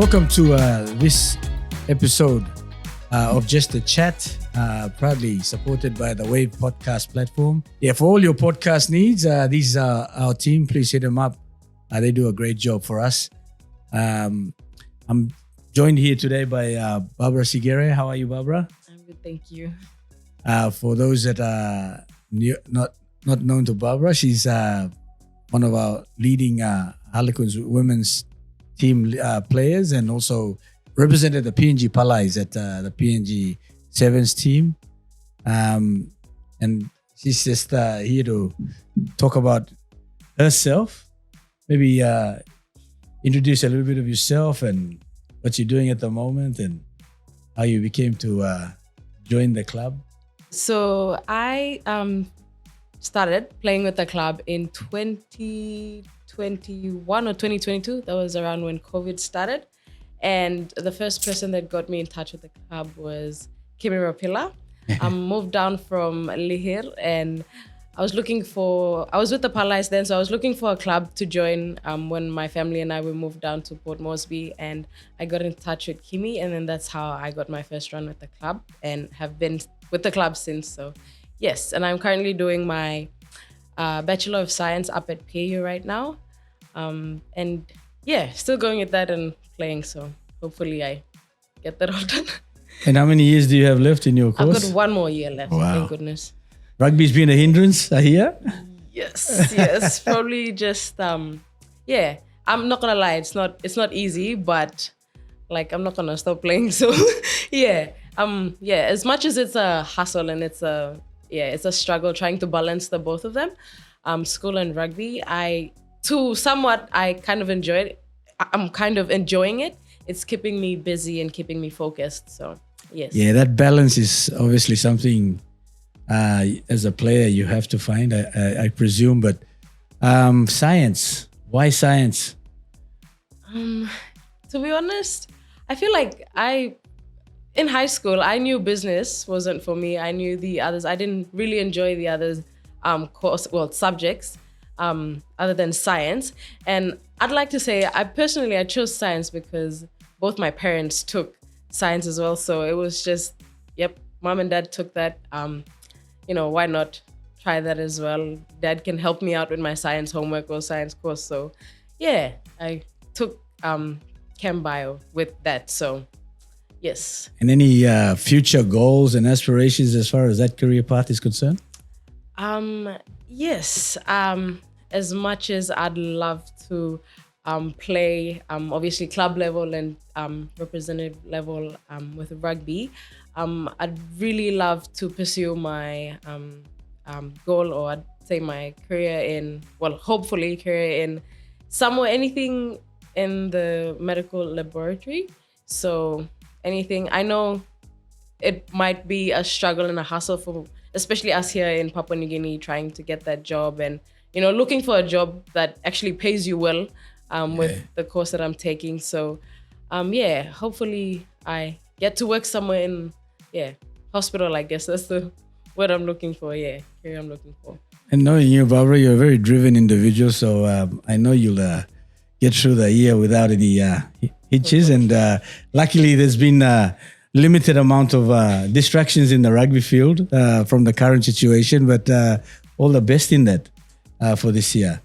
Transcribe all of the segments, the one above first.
Welcome to this episode of Jester Chat, proudly supported by the Wave podcast platform. Yeah, for all your podcast needs, these are our team. Please hit them up. They do a great job for us. I'm joined here today by Barbara Sigere. How are you, Barbara? I'm good, thank you. For those that are not known to Barbara, she's one of our leading Harlequins women's team players, and also represented the PNG Palais at the PNG Sevens team. And she's just here to talk about herself. Maybe introduce a little bit of yourself and what you're doing at the moment and how you became to join the club. So I started playing with the club in 2021 or 2022. That was around when COVID started. And the first person that got me in touch with the club was Billy Rapilla. I moved down from Lihir, and I was with the Palais then, so I was looking for a club to join when my family and I we moved down to Port Moresby, and I got in touch with Kimi, and then that's how I got my first run with the club and have been with the club since. So yes, and I'm currently doing my Bachelor of Science up at PU right now. And yeah, still going with that and playing, so hopefully I get that all done. And how many years do you have left in your course? I've got one more year left, thank goodness. Rugby's been a hindrance, I hear? Yes, probably just, yeah, I'm not gonna lie, it's not easy, but like I'm not gonna stop playing, so yeah, as much as it's a hustle and it's a struggle trying to balance the both of them, school and rugby, I kind of enjoy it. I'm kind of enjoying it. It's keeping me busy and keeping me focused. So, yes. Yeah, that balance is obviously something as a player you have to find, I presume. But science, why science? To be honest, I feel like in high school, I knew business wasn't for me. I knew the others. I didn't really enjoy the others subjects. Other than science. And I'd like to say, I chose science because both my parents took science as well. So it was just, mom and dad took that. Why not try that as well? Dad can help me out with my science homework or science course. So yeah, I took Chem Bio with that. So yes. And any future goals and aspirations as far as that career path is concerned? Yes. As much as I'd love to play, obviously club level and representative level with rugby, I'd really love to pursue my goal, or I'd say my hopefully career in anything in the medical laboratory. So anything, I know it might be a struggle and a hustle for especially us here in Papua New Guinea trying to get that job and looking for a job that actually pays you well with the course that I'm taking. So, hopefully I get to work somewhere in, hospital, I guess. That's the word I'm looking for, career I'm looking for. And knowing you, Barbara, you're a very driven individual. So I know you'll get through the year without any hitches. And luckily there's been a limited amount of distractions in the rugby field from the current situation. But all the best in that. For this year.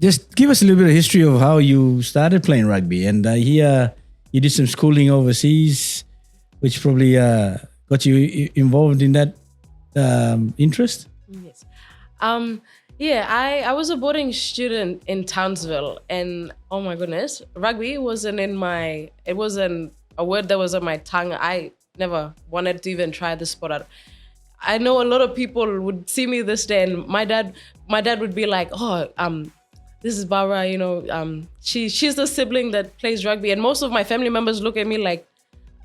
Just give us a little bit of history of how you started playing rugby. And I hear you did some schooling overseas, which probably got you involved in that interest. Yes. I was a boarding student in Townsville, and oh my goodness, rugby wasn't a word that was on my tongue. I never wanted to even try the sport out. I know a lot of people would see me this day, and my dad would be like, this is Barbara, she's the sibling that plays rugby. And most of my family members look at me like,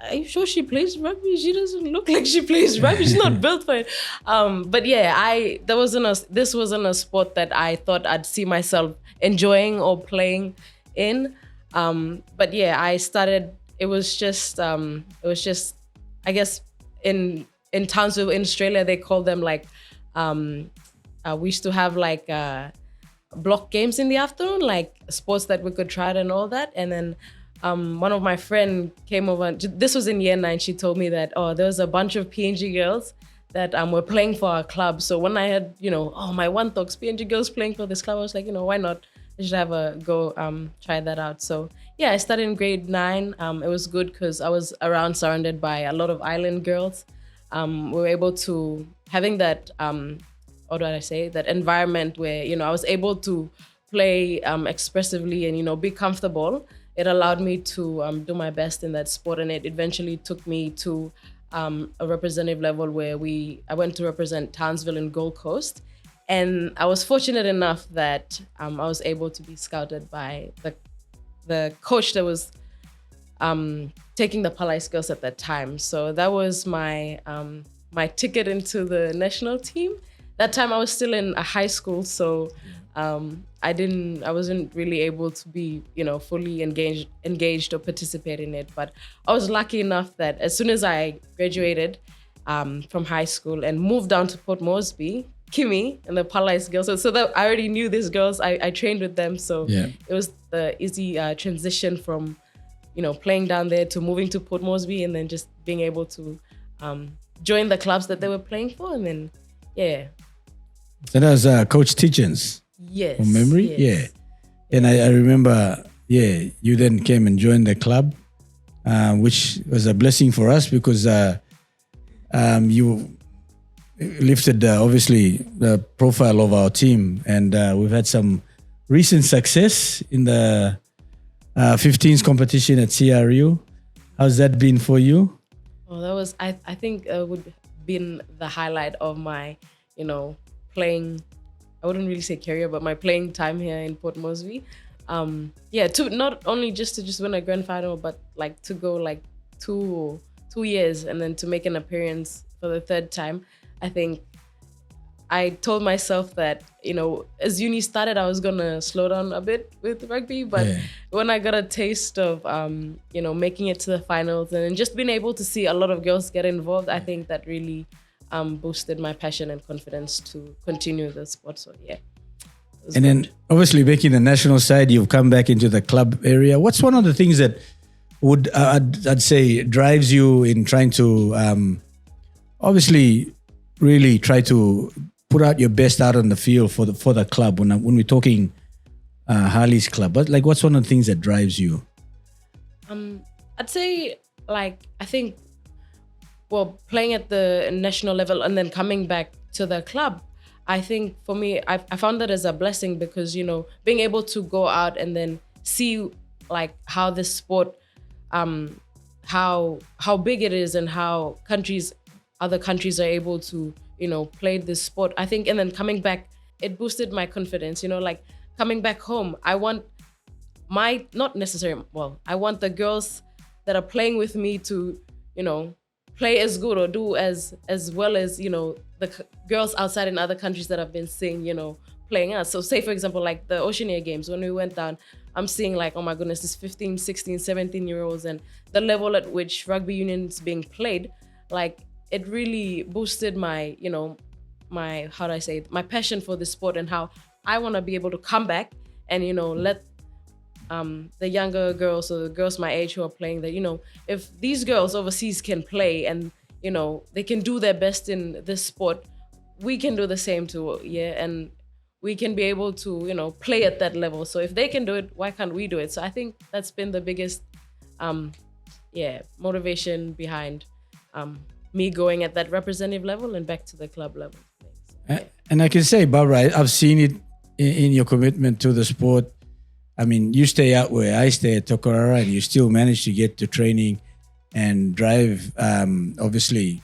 are you sure she plays rugby? She doesn't look like she plays rugby. She's not built for it. But yeah, this wasn't a sport that I thought I'd see myself enjoying or playing in. But yeah, I started, it was just, I guess in Townsville in Australia, they call them like, we used to have like block games in the afternoon, like sports that we could try it and all that. And then one of my friend came over. This was in year 9. She told me that, there was a bunch of PNG girls that were playing for our club. So when I had, my one talks PNG girls playing for this club, I was like, why not? I should have a go try that out. So yeah, I started in grade 9. It was good because I was surrounded by a lot of island girls. We were able to having that that environment where I was able to play expressively and be comfortable. It allowed me to do my best in that sport, and it eventually took me to a representative level where I went to represent Townsville and Gold Coast. And I was fortunate enough that I was able to be scouted by the coach that was taking the Palais girls at that time. So that was my ticket into the national team. That time I was still in a high school, so I wasn't really able to be, fully engaged or participate in it. But I was lucky enough that as soon as I graduated from high school and moved down to Port Moresby, Kimmy and the Palais girls, so that I already knew these girls. I trained with them, so it was the easy transition from, playing down there to moving to Port Moresby, and then just being able to join the clubs that they were playing for, and then So that was Coach Teachins. Yes. From memory? Yes. Yeah. And I remember, you then came and joined the club, which was a blessing for us because you lifted, obviously, the profile of our team. And we've had some recent success in the 15s competition at CRU. How's that been for you? Well, that was, I think, would have been the highlight of my, playing, I wouldn't really say career, but my playing time here in Port Moresby. To not only just to win a grand final, but like to go like 2 years and then to make an appearance for the 3rd time. I think I told myself that, as uni started, I was gonna slow down a bit with rugby, but when I got a taste of, making it to the finals and just being able to see a lot of girls get involved, I think that really boosted my passion and confidence to continue the sport. So and then obviously making the national side, you've come back into the club area. What's one of the things that would I'd say drives you in trying to obviously really try to put out your best out on the field for the club when we're talking Harley's club? But like, what's one of the things that drives you? I'd say I think, playing at the national level and then coming back to the club, I think for me, I found that as a blessing because, being able to go out and then see like how this sport, how big it is and how other countries are able to, play this sport. I think, and then coming back, it boosted my confidence, like coming back home. I want I want the girls that are playing with me to, play as good or do as well as, the girls outside in other countries that I've been seeing, playing us. So say, for example, like the Oceania Games, when we went down, I'm seeing like, oh my goodness, this 15, 16, 17-year-olds and the level at which rugby union is being played, like it really boosted my, my passion for the sport and how I want to be able to come back and, let the younger girls or the girls my age who are playing that, if these girls overseas can play and, they can do their best in this sport, we can do the same too, and we can be able to, play at that level. So if they can do it, why can't we do it? So I think that's been the biggest, motivation behind me going at that representative level and back to the club level. And I can say, Barbara, I've seen it in your commitment to the sport. I mean, you stay out where I stay at Tokorara and you still manage to get to training and drive, obviously,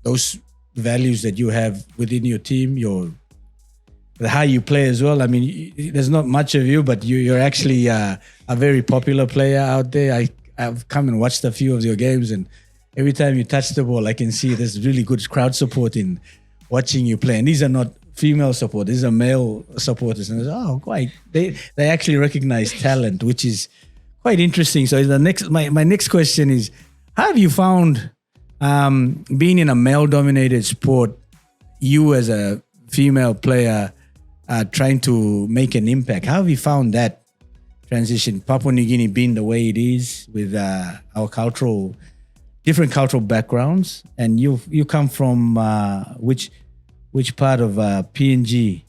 those values that you have within your team, how you play as well. I mean, there's not much of you, but you're actually a very popular player out there. I've come and watched a few of your games, and every time you touch the ball, I can see there's really good crowd support in watching you play. And these are not female support; these are male supporters. And they actually recognize talent, which is quite interesting. So my next question is, how have you found being in a male-dominated sport? You as a female player, trying to make an impact. How have you found that transition? Papua New Guinea being the way it is with our different cultural backgrounds, and you come from which part of PNG?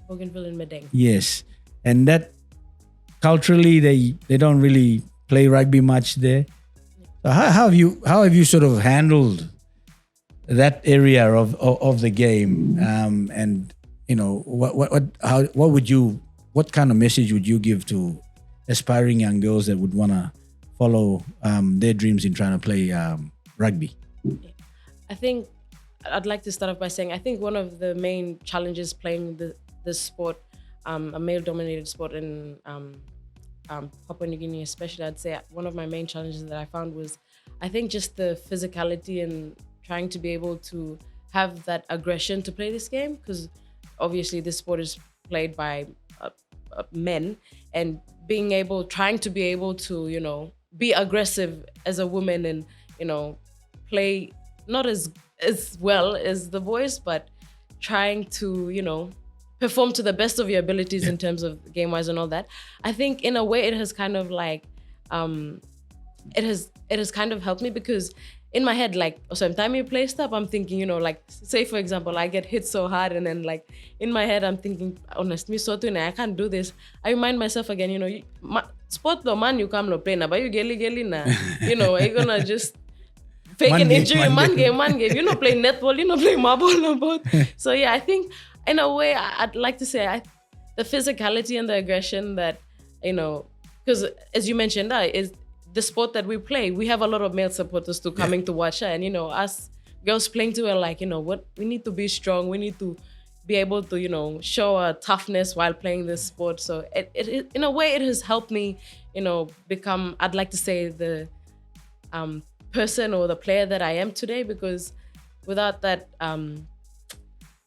Bougainville and Medang. Yes, and that culturally they don't really play rugby much there. So how have you sort of handled that area of the game? And you know what kind of message would you give to aspiring young girls that would want to follow their dreams in trying to play rugby? I think I'd like to start off by saying I think one of the main challenges playing this sport, a male-dominated sport in Papua New Guinea especially, I'd say one of my main challenges that I found was I think just the physicality and trying to be able to have that aggression to play this game, because obviously this sport is played by men, and trying to be able to, you know, be aggressive as a woman and, you know, play not as well as the boys, but trying to, you know, perform to the best of your abilities in terms of game-wise and all that. I think in a way it has kind of like, it has kind of helped me, because in my head, like, sometimes you play stuff, I'm thinking, you know, like, say for example, I get hit so hard, and then like in my head, I'm thinking, honestly, I can't do this. I remind myself again, you know, sport the man you come to play na, but you gelly na, you know, are you gonna just fake an injury, man game, you know, play netball, you know, play marble no both. So yeah, I think in a way, I'd like to say the physicality and the aggression that, you know, because as you mentioned, is the sport that we play, we have a lot of male supporters too coming to watch, and you know, us girls playing too are like, you know what, we need to be strong, we need to be able to, you know, show our toughness while playing this sport. So it in a way it has helped me, you know, become, I'd like to say, the person or the player that I am today, because without that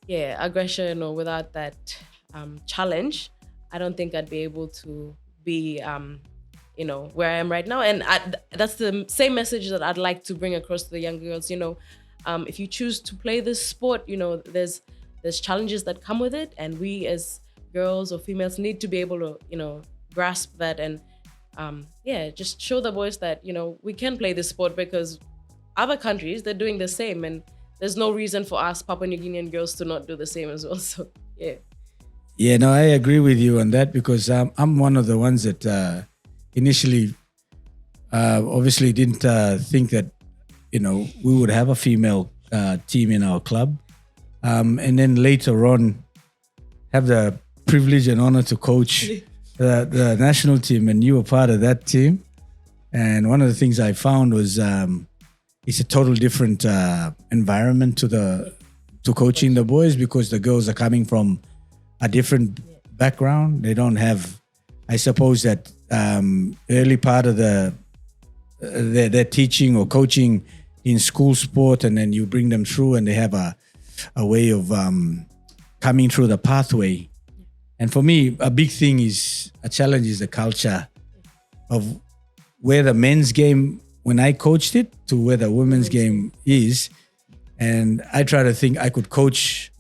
aggression, or without that challenge, I don't think I'd be able to be you know, where I am right now. And that's the same message that I'd like to bring across to the young girls. You know, if you choose to play this sport, you know, there's challenges that come with it, and we as girls or females need to be able to, you know, grasp that, and just show the boys that, you know, we can play this sport, because other countries, they're doing the same, and there's no reason for us Papua New Guinean girls to not do the same as well. So yeah, no, I agree with you on that, because I'm one of the ones that initially obviously didn't think that, you know, we would have a female team in our club, and then later on have the privilege and honor to coach the national team, and you were part of that team. And one of the things I found was it's a total different environment to coaching the boys, because the girls are coming from a different background. They don't have, I suppose, that early part of their teaching or coaching in school sport, and then you bring them through and they have a way of coming through the pathway. And for me, a big thing is, a challenge is the culture of where the men's game, when I coached it, to where the women's game is. And I try to think I could coach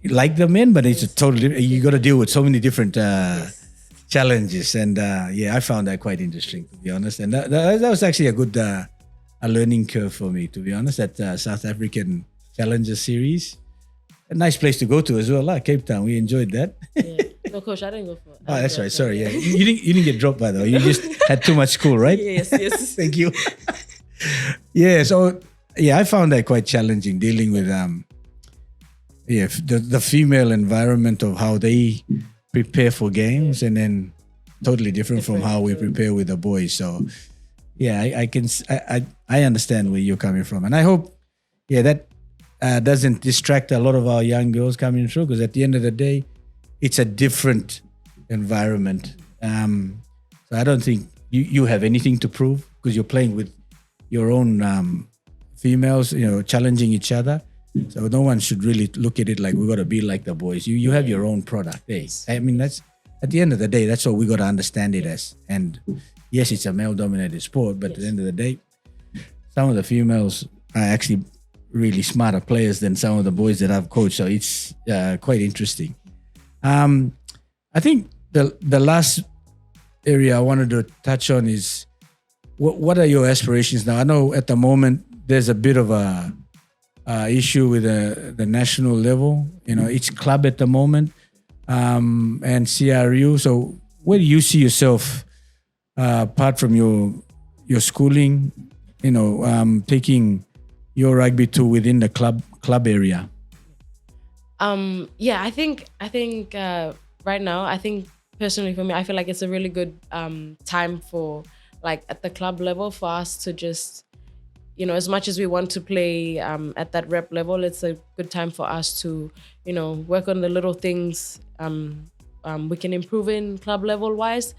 like the men, but it's a totally, you got to deal with so many different challenges. And I found that quite interesting, to be honest. And that was actually a good a learning curve for me, to be honest, that South African Challenger Series. A nice place to go to as well, Cape Town. We enjoyed that. No, coach, I didn't go for it. Oh, that's right. Sorry. Yeah, you didn't get dropped, by the way. You just had too much school, right? Yes. Thank you. So I found that quite challenging, dealing with the female environment of how they prepare for games, and then totally different from how we prepare with the boys. So I understand where you're coming from, and I hope that doesn't distract a lot of our young girls coming through, because at the end of the day, it's a different environment. So I don't think you have anything to prove, because you're playing with your own females, you know, challenging each other. So no one should really look at it like we got to be like the boys. You have your own product. Hey, I mean, that's at the end of the day, that's what we got to understand it as. And yes, it's a male-dominated sport, but at the end of the day, some of the females are actually really smarter players than some of the boys that I've coached. So it's quite interesting. I think the last area I wanted to touch on is what are your aspirations now? I know at the moment there's a bit of a issue with the national level. Each club at the moment and CRU. So where do you see yourself apart from your schooling? Taking your rugby to within the club area. I think right now, I think personally for me, I feel like it's a really good time for like at the club level for us to just, as much as we want to play at that rep level, it's a good time for us to, work on the little things we can improve in club level wise,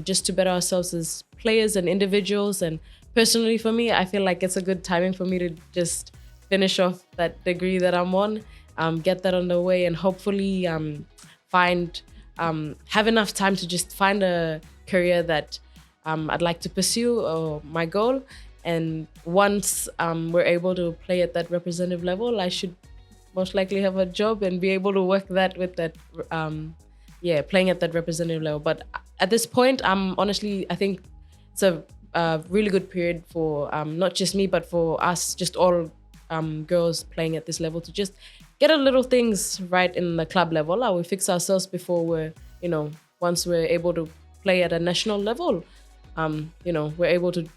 just to better ourselves as players and individuals. And personally for me, I feel like it's a good timing for me to just finish off that degree that I'm on, get that on the way, and hopefully have enough time to just find a career that I'd like to pursue, or my goal. And once we're able to play at that representative level, I should most likely have a job and be able to work that with that, playing at that representative level. But at this point, honestly, I think it's a really good period for not just me, but for us, just all girls playing at this level, to just get a little things right in the club level. We fix ourselves before we're, once we're able to play at a national level, we're able to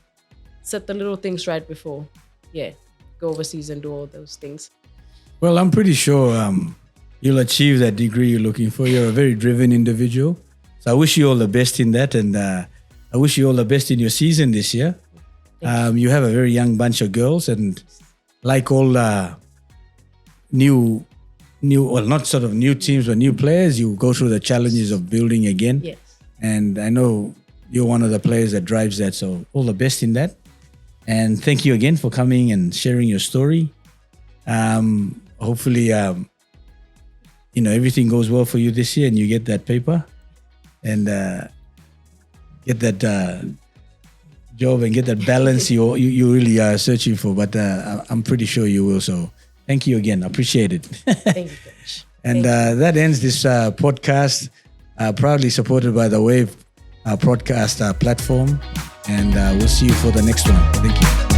set the little things right before, go overseas and do all those things. Well, I'm pretty sure you'll achieve that degree you're looking for. You're a very driven individual. So I wish you all the best in that. And I wish you all the best in your season this year. You have a very young bunch of girls, and like all new, well, not sort of new teams, but new players, you go through the challenges of building again. Yes. And I know you're one of the players that drives that. So all the best in that. And thank you again for coming and sharing your story. Hopefully, everything goes well for you this year and you get that paper and get that job and get that balance you really are searching for. But I'm pretty sure you will. So thank you again. I appreciate it. Thank you, Coach. And that ends this podcast, proudly supported by the Wave podcast platform. And we'll see you for the next one. Thank you.